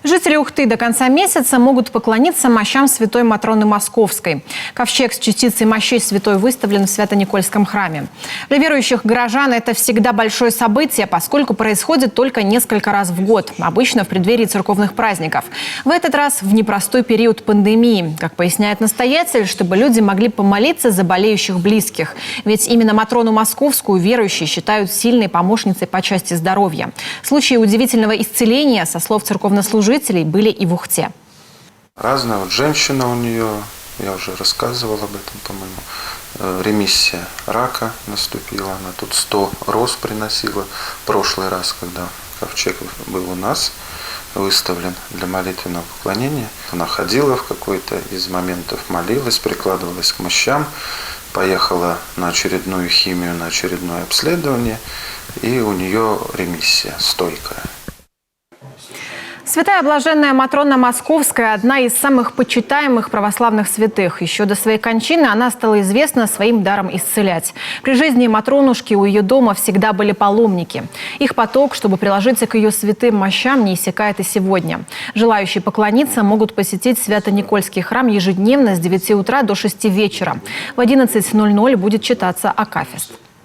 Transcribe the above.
Жители Ухты до конца месяца могут поклониться мощам святой Матроны Московской. Ковчег с частицей мощей святой выставлен в Свято-Никольском храме. Для верующих горожан это всегда большое событие, поскольку происходит только несколько раз в год, обычно в преддверии церковных праздников. В этот раз в непростой период пандемии, как поясняет настоятель, чтобы люди могли помолиться за болеющих близких. Ведь именно Матрону Московскую верующие считают сильной помощницей по части здоровья. Случаи удивительного исцеления, со слов церковнослужителей, были и в Ухте. Разная вот женщина у нее, я уже рассказывал об этом, по-моему, ремиссия рака наступила, она тут 100 роз приносила. В прошлый раз, когда ковчег был у нас выставлен для молитвенного поклонения, она ходила в какой-то из моментов, молилась, прикладывалась к мощам, поехала на очередную химию, на очередное обследование, и у нее ремиссия стойкая. Святая блаженная Матрона Московская – одна из самых почитаемых православных святых. Еще до своей кончины она стала известна своим даром исцелять. При жизни Матронушки у ее дома всегда были паломники. Их поток, чтобы приложиться к ее святым мощам, не иссякает и сегодня. Желающие поклониться могут посетить Свято-Никольский храм ежедневно с 9 утра до 6 вечера. В 11:00 будет читаться акафист.